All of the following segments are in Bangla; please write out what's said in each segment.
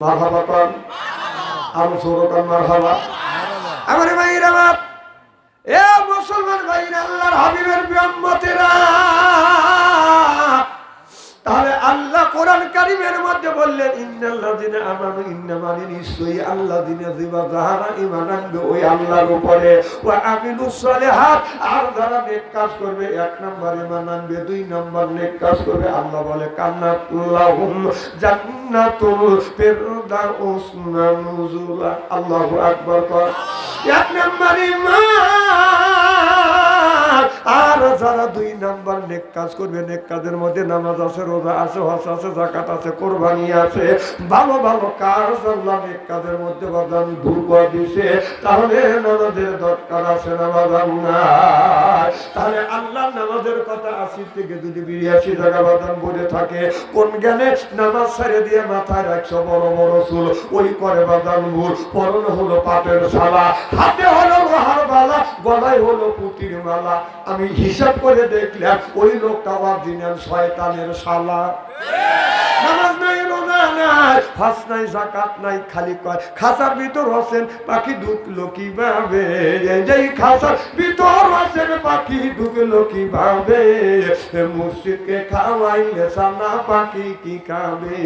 মারহাবা কন আরো জোরে কন মারহাবা। আমার ভাইরা বাপ, এ মুসলমান ভাইরা, আল্লাহর হাবিবের উম্মতেরা, তাহলে আল্লাহ কোরআন কারীমের মধ্যে বললেন ইন্নাল্লাযিনা আমানু, ইন্নামানি নিশ্চয়ই আল্লাযিনা যারা ঈমান আনবে ওই আল্লাহর উপরে, ওয়া আমিলুস সালিহাত, আর যারা নেক কাজ করবে, এক নাম্বার ঈমান আনবে, দুই নাম্বার নেক কাজ করবে, আল্লাহ বলে কান্নাত লাহুম জান্নাতুল ফিরদাউস নুজুলা। আল্লাহু আকবার কর। এক নাম্বার ঈমান, আর যারা দুই নাম্বার নেক কাজ করবে, নেক কাজের মধ্যে নামাজ আছে, রোজা আছে, হজ আছে, যাকাত আছে, কুরবানি আছে, ভালো ভালো কাজ আল্লাহ নেক কাজের মধ্যে বাদান ধুকা দিছে, তাহলে নামাজের দরকার আছে না বাদান নাই? তাহলে আল্লাহ নামাজের কথা ৮০ থেকে যদি ৮২ জায়গা বাদান বলে থাকে, কোন জ্ঞানে নামাজ ছেড়ে দিয়ে মাথায় রাখছো বড় বড় চুল, ওই করে বাদান ভুল, পরনে হলো পাটের শালা, হাতে হলো লোহার বালা, গলায় হলো পুতির মালা। আমি হিসাব করে দেখলাম ওই লোকটা অরিজিনাল শয়তানের শালা। নামাজ নাই, রোজা নাই, হজ নাই, যাকাত নাই, খালি কয় খাঁচার ভিতর হোসেন পাখি ঢুকলো কিভাবে, যেই খাঁচার ভিতর হোসেন পাখি ঢুকলো কিভাবে, মুর্শিদকে খাওয়াইলে সানা পাখি কি খাবে,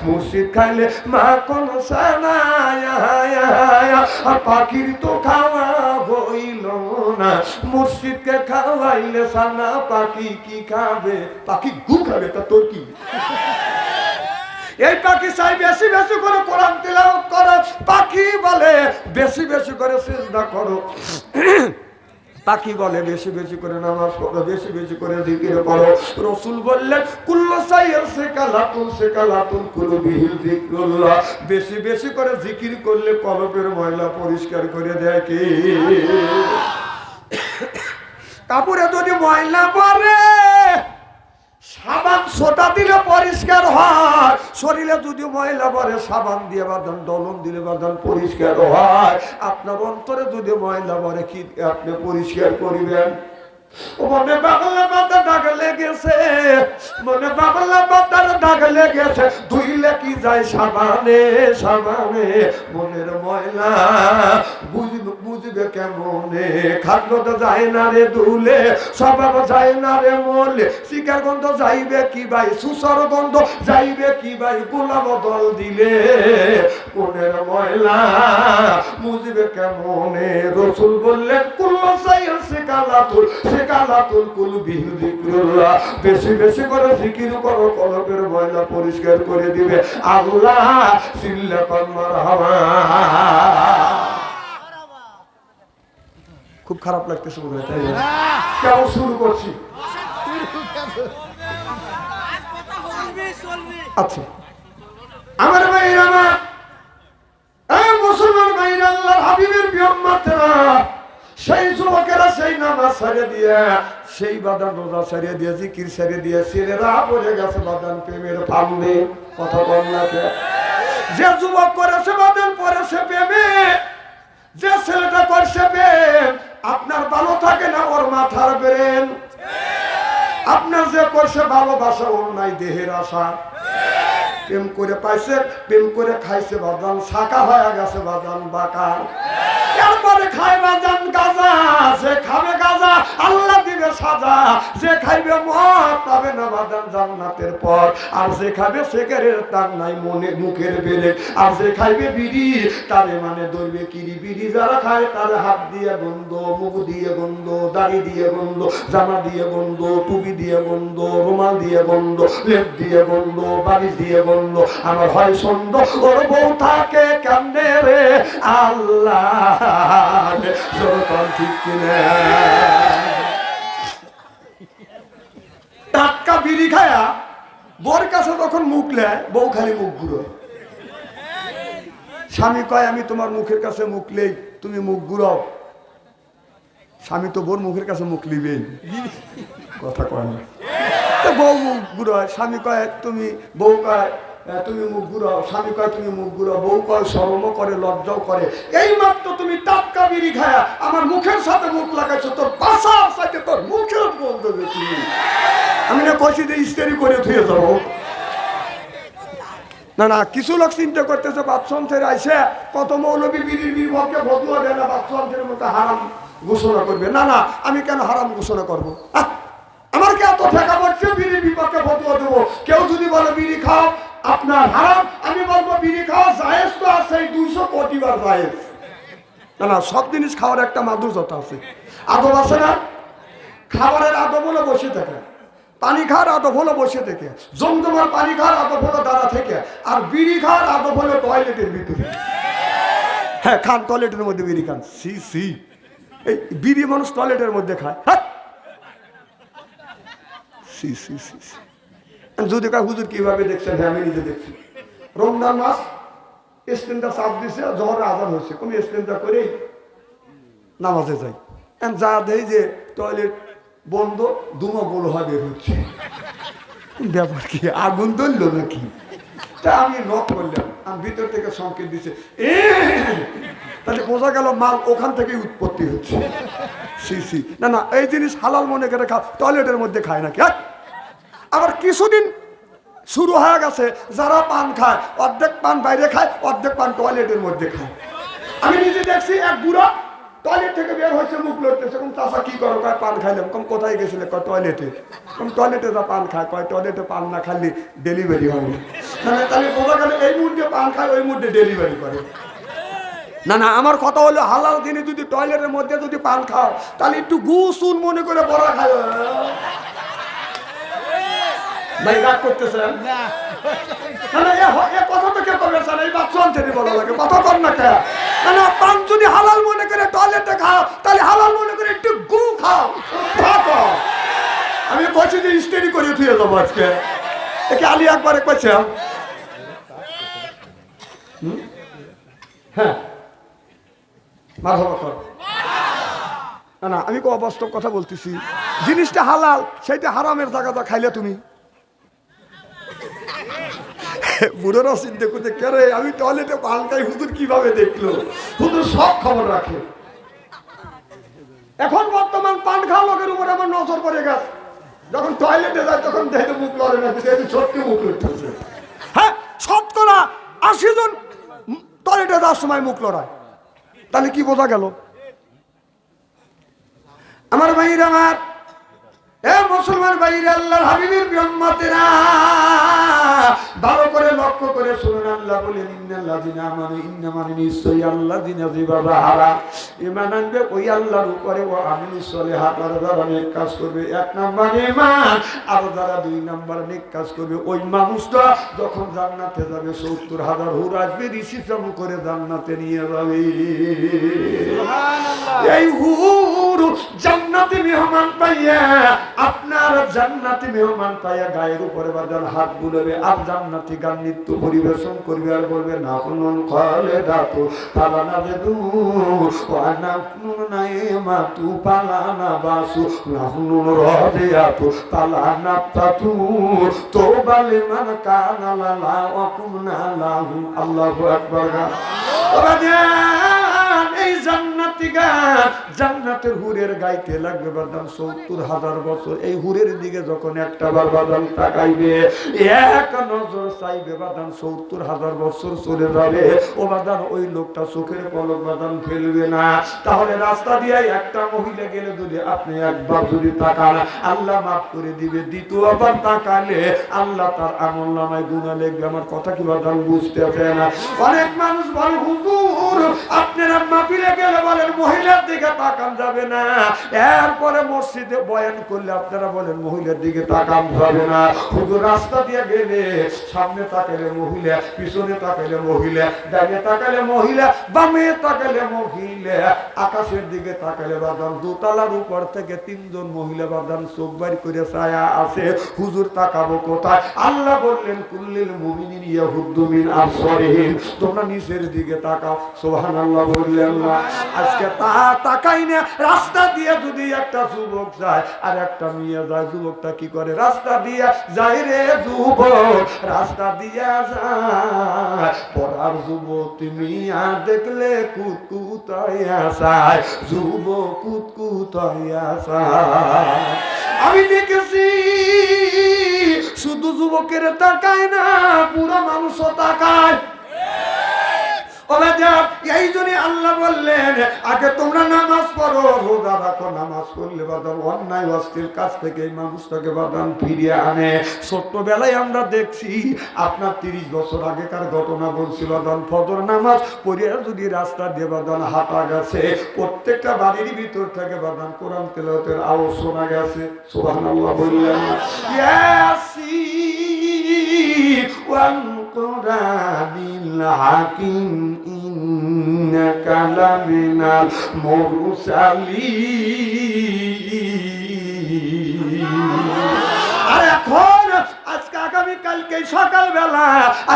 মুর্শিদ খাইলে মা কোন সানা, পাখির তো খাওয়া হইল না, মুর্শিদকে খাওয়াইলে সানা পাখি কি খাবে, পাখি গু খাবে, তা তোর কি? এই পাখি চাই বেশি বেশি করে কোরআন তিলাওয়াত করো, পাখি বলে বেশি বেশি করে সিজদা করো, পাখি বলে বেশি বেশি করে নামাজ পড়ো, বেশি বেশি করে জিকির করো। রাসূল বললেন কুল্লু সাইয়্যির সিকালাতুন কুলুবিহিল যিকরুল্লাহ, বেশি বেশি করে জিকির করলে কলবের ময়লা পরিষ্কার করে দেয় কে? কাপড়ে যদি ময়লা পড়ে সাবান সোটা দিলে পরিষ্কার হয়, শরীরে যদি ময়লা পড়ে সাবান দিয়ে বাঁধান, দলন দিলে বাঁধান পরিষ্কার হয়। আপনার অন্তরে যদি ময়লা পড়ে কি আপনি পরিষ্কার করিবেন? মনে বাংলা বাতা দাগ লেগেছে, মনে বাংলা বাতার দাগ লেগেছে, ধুইলে কি যায় সাবানে সাবানে, মনের ময়লা বুঝবে কেমনে, খাদ্যটা যায় না রে দুলে, স্বভাব যায় না রে মরলে, শিকার গন্ধ যাইবে কি ভাই, সুসর গন্ধ যাইবে কি ভাই, গোলাপ দল দিলে, মনের ময়লা বুঝবে কেমনে? রাসূল বললেন কুল্লু সাইয়্যির সিকালাতুল কুলবিহিল যিকরুল্লাহ, বেশি বেশি করে জিকির করো, কলবের ময়লা পরিষ্কার করে দিবে আল্লাহ। সিল্লাকান মারহাবা। খুব খারাপ লাগতেছে বলে তাই না? কেমন শুরু করছি? আচ্ছা আমার ভাইরা, আমার মুসলমান ভাইরা, আল্লাহর হাবিবের উম্মতেরা, সেই যুবকেরা সেই নামাজ ছেড়ে দিয়ে, সেই বাদান রোজা ছেড়ে দিয়ে, জিকির ছেড়ে দিয়ে ছেলেরা পড়ে গেছে বাদান প্রেমের ফান্দে। কথা বল না কে? যে যুবক করেছে বাদান পড়েছে প্রেমে, যে ছেলেটা করছে প্রেম, আপনার ভালো থাকে না ওর মাথার ব্রেন, আপনার যে করছে ভালোবাসা ওর নাই দেহের আশা, প্রেম করে পাইছে, প্রেম করে খাইছে বাদান, শাখা হয়ে গেছে বাদান বাঁকা, এরপরে খায় বাদান গাজা, যে খাবে গাজা আল্লাহ দিবে সাজা, যে খাইবে মদ পাবে না বাদান জান্নাতের পর, আর যে খাবে সিগারেট তার নাই মনে মুখের বেরে, আর যে খাইবে বিড়ি তারে মানে ধরবে কিরি, বিড়ি যারা খায় তার হাত দিয়ে গন্ধ, মুখ দিয়ে গন্ধ, দাড়ি দিয়ে গন্ধ, জামা দিয়ে গন্ধ, টুপি দিয়ে গন্ধ, রুমাল দিয়ে গন্ধ, লেপ দিয়ে গন্ধ, বাড়ি দিয়ে গন্ধ। আমার হয় সন্দ ওর বউ থাকে কেমনে রে আল্লাহ, ঠিক কিনা? টাটকা বিড়ি খায়া বোর কাছে তখন মুখ নেয়, বউ খালি মুখ ঘুরো। স্বামী কয় আমি তোমার মুখের কাছে মুখ নেই, তুমি মুখ ঘুরাও। স্বামী তো বোর মুখের কাছে মুখ লিবেই, কথা কয় না, বউ মুখ ঘুরায়। স্বামী কয় তুমি, বউ কয় তুমি মুখ ঘুরাও, স্বামী কয় তুমি মুখ ঘুরাও, বউ কয় শরমও করে লজ্জাও করে। এই মাত্র তুমি টাটকা বিড়ি খায়া আমার মুখের সাথে মুখ লাগাইছো, তোর পাশার সাথে তোর মুখের গন্ধ বেশি। আমি না কষি দিয়ে ইস্তেরি করে ধুয়ে যাবো। না না, কিছু লোক চিন্তা করতেছে বাথরুম ছেড়ে আইসে কত মৌলবী বিড়ির বিপক্ষে ফতুয়া দেয় না, বাথরুম ছেড়ে মতো হারাম ঘোষণা করবে। না না, আমি কেন হারাম ঘোষণা করবো? আমার কে এত ঠেকা পড়ছে বিড়ির বিপক্ষে ফতুয়া দেবো? কেউ যদি বলে বিড়ি খাও আপনার হারাম, আমি বলবো বিড়ি খাওয়া জায়েজ তো আছে 200 কোটি বার জায়েজ। না না, সব জিনিস খাওয়ার একটা মাধুর্যতা আছে, আদব আছে না? খাবারের আদব হলো বসে থাকে, পানি খাওয়ার আদব হলো বসে থেকে, জমজমার পানি খাওয়ার আদব হলো দাঁড়া থেকে, আর বিড়ি খাওয়ার আদব হলো টয়লেটের ভিতরে। হ্যাঁ, খান টয়লেটের মধ্যে বিড়ি খান। সি সি, এই বিড়ি মানুষ টয়লেটের মধ্যে খায়। সি সি সি, যদি কার হুজুর কিভাবে দেখছেন? হ্যাঁ, আমি নিজে দেখছি। রমজান মাস স্ক্রিনটা চাপ দিছে, জহরের আজান হয়েছে, আমি স্ক্রিনটা করেই নামাজে যাই। যা দেই যে টয়লেট বন্ধ, দুমা গোল হয় বের হচ্ছে। ব্যাপার কি, আগুন ধরলো নাকি? তা আমি নক করলাম, আমি ভিতর থেকে সংকেত দিছে, তাহলে বোঝা গেল মাল ওখান থেকেই উৎপত্তি হচ্ছে। সি সি, না না, এই জিনিস হালাল মনে করে খাও, টয়লেটের মধ্যে খায় নাকি? আবার কিছুদিন শুরু হয়ে গেছে, যারা পান খায় অর্ধেক পান বাইরে খায়, অর্ধেক পান টয়লেটের মধ্যে খায়। আমি নিজে দেখছি, এক বুড়া টয়লেট থেকে বের হয়েছে, মুখ লড়তেছে, কম চাষা কি করো? কয় পান খাইলাম। কম কোথায় গেছিলে? কয় টয়লেটে। কম টয়লেটে যা পান খায়। কয় টয়লেটে পান না খালি ডেলিভারি হবে। মানে তাহলে বোঝা গেল এই মুহূর্তে পান খায়, ওই মুহূর্তে ডেলিভারি করে। না না, আমার কথা হলো হালাল দিনে যদি টয়লেটের মধ্যে যদি পান খাও, তাহলে একটু গুসুন মনে করে বড়া খায়। ভাই রাগ করতেছেন? কথা তো কে করবে? এই বাথরুম থেকে বলা লাগে, কথা কর না কে? পান যদি হালাল মনে করে টয়লেটে খাও, তাহলে হালাল মনে করে একটু গু খাও। আমি বলছি যে স্টেডি করে থুয়ে যাবো আজকে। একে আলী একবারে কইছে। হ্যাঁ, মারহাবা কর। না না, আমি অবাস্তব কথা বলতেছি। জিনিসটা হালাল, সেইটা হারামের জায়গাটা খাইলে তুমি। বুড়োরা চিন্তা করতে, কেরে আমি টয়লেটে পান খাই, হুজুর কিভাবে দেখলো? হুজুর সব খবর রাখে। এখন বর্তমান পান খাওয়া লোকের উপরে আমার নজর পড়ে গেছে। যখন টয়লেটে যায় তখন দেখে মুখ লড়ে না, সত্যি মুখ লড়তেছে। হ্যাঁ, 70-80 জন টয়লেটে যাওয়ার সময় মুখ লড়ায়। তাহলে কি বোঝা গেল? আমার ভাইরা, আমার মুসলমান ভাইরা, আল্লাহর হাবিবের উম্মতেরা, ভালো করে লক্ষ্য করে শুনুন। আল্লাহ বলেন, ইন্নাল্লাযিনা আমানু, ইন্নামানে নিশ্চয়ই আল্লাযিনা যারা ঈমান আনবে ওই আল্লাহর উপরে, ও আমিলুস সলিহাত, আর যারা নেক কাজ করবে। 1 নাম্বার ঈমান, আর যারা 2 নাম্বার নেক কাজ করবে, ওই মানুষটা যখন জান্নাতে যাবে 70,000 হুর আসবে, রিসিপশন করে জান্নাতে নিয়ে যাবে। সুবহানাল্লাহ। এই হুর জান্নাতে মেহমান পাইয়া, আপনার জান্নাতি মেহমান পাইয়া গায়ের উপরে বাজান হাত বুলাবে, আর জান্নাতি গান নৃত্য পরিবেশন করবে, আর বলবে না হুনুন খালে দাতু পালানা বেদু ওয়ানা হুনুন নাইমা তু পালানা বাসু না হুনুন রাদিয়াতু পালানা তাতু তোবালে মান কানা লা ওয়া কুমনা লাহু। আল্লাহু আকবার। এই জান্নাতি গান, জান্নাতের হুরের গাইতে লাগবে বাদাম 70,000 বছর। এই হুরের দিকে যখন একটা বার বাদাম তাকাইবে, এক নজর চাইবে বাদাম 70,000 বছর চলে যাবে। ও বাদাম ওই লোকটা চোখের পলক বাদাম ফেলবে না। তাহলে রাস্তা দিয়ে একটা মহিলা গেলে যদি আপনি একবার যদি তাকান, আল্লাহ মাফ করে দিবে। দ্বিতীয়বার তাকালে আল্লাহ তার আমলনামায় গুনাহ লিখবে। আমার কথা কি বাদাম বুঝতে পারে না? অনেক মানুষ বলে, হুজুর আপনারা মাহফিলে গেলে বলেন মহিলার দিকে তাকান যাবে না, এরপরে মসজিদে বয়ান করলে আপনারা বলেন মহিলার দিকে তাকান যাবে না। হুজুর রাস্তা দিয়ে গেলে সামনে তাকালে মহিলা, পিছনে তাকালে মহিলা, ডানে তাকালে মহিলা, বামে তাকালে মহিলা, আকাশের দিকে তাকালে বাদাম দোতলার উপর থেকে 3 জন মহিলা বাদাম চোখ বাড়ি করে ছায়া আছে। হুজুর তাকাবো কোথায়? আল্লাহ বললেন, কুল্লিল মুমিনিন ইয়াহুদ্দু মিন আবসারিহিম, তোমরা নিচের দিকে তাকাও। সুবহানাল্লাহ বললেন না? আজকে তাকাই না। রাস্তা দিয়ে যদি একটা যুবক যায় আর একটা মেয়ে যায়, যুবকটা কি করে? রাস্তা দিয়ে যায় রে যুবক, রাস্তা দিয়ে যায়। পড়ার যুবতী মিয়া দেখলে কুতকুতাইয়া যায়, যুবক কুতকুতাইয়া যায়। আমি দেখেছি শুধু যুবকের তাকায় না, পুরো মানুষও তাকায়। এই জন্য আল্লাহ বললেন আগে তোমরা নামাজ পড়ো, রোজা রাখো। নামাজ পড়লে বাদান অন্যায় অশ্লীল কাজ থেকে এই মানুষটাকে বাদান ফিরিয়ে আনে। ছোট্টবেলায় আমরা দেখছি, আপনার 30 বছর আগেকার ঘটনা বলছি বাদান, ফজর নামাজ পড়িয়া যদি রাস্তা দিয়ে বাদান হাঁটা গেছে, প্রত্যেকটা বাড়ির ভিতর থেকে বাদান কোরআন তেলাওয়াতের আওয়াজ শোনা গেছে। সুবহানাল্লাহ বললেন ইয়াসিন ওয়াল কুরআনিল হাকিম ইন্নাকা লামিনাল মুরসালিন। আর এখন আজকে আগামী কালকে সকালবেলা,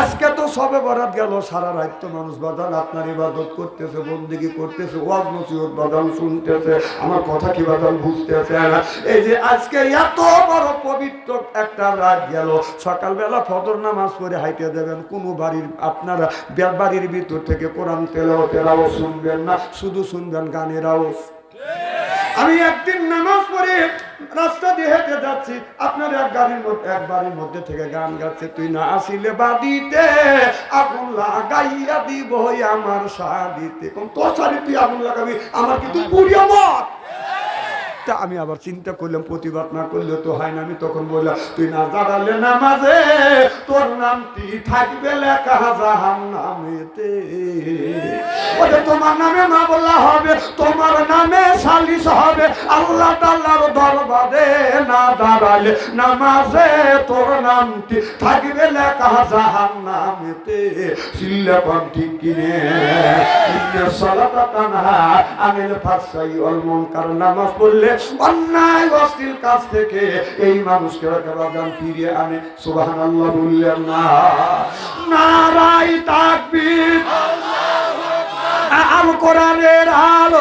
আজকে তো সবে বরাত গেল, সারা রাত তো মানুষ বাদান আপনার ইবাদত করতেছে, বন্দেগী করতেছে, ওয়াজ নসিহত বাদান শুনতেছে। আমার কথা কি বাদান বুঝতেছে না? এই যে আজকে এত বড় পবিত্র একটা রাত গেল, সকালবেলা ফজর নামাজ পড়ে হাইটে দেবেন, কোনো বাড়ির আপনারা বাড়ির ভিতর থেকে কোরআন তেলাওয়াতের আওয়াজ শুনবেন না, শুধু শুনবেন গানের আওয়াজ। আমি একদিন নামাজ পড়ে রাস্তা দিয়ে হেঁটে যাচ্ছি, আপনার এক বাড়ির মধ্যে থেকে গান গাচ্ছে, তুই না আসিলে বাড়িতে আগুন লাগাইয়া দিব আমার শাড়িতে। কোন তোর শাড়ি তুই আগুন লাগাবি, আমার কি তুই পুড়িয়া মত? তা আমি আবার চিন্তা করলাম, প্রতিবাদ না করলে তো হয় না। আমি তখন বললাম, তুই না দাঁড়ালে নামাজে তোর নামটি থাকবে লেখা জাহান্নামেতে। ওরে তোমার নামে মা বলা হবে, তোমার নামে সালিশ হবে আল্লাহ তাআলার দরবারে। না দাঁড়ালে নামাজে তোর নামটি থাকবে লেখা জাহান্নামেতে। সিল্লাপান ঠিক কিনে ইন্না সালাতা তানহা আনিল ফাহশাই ওয়াল মুনকার। নামাজ পড়লে অন্যায় অশ্লীল কাজ থেকে এই মানুষকে বাদান ফিরিয়ে আনে। সুবহানাল্লাহ বললেন না? নারায়ে তাকবীর, আল কোরআনের আলো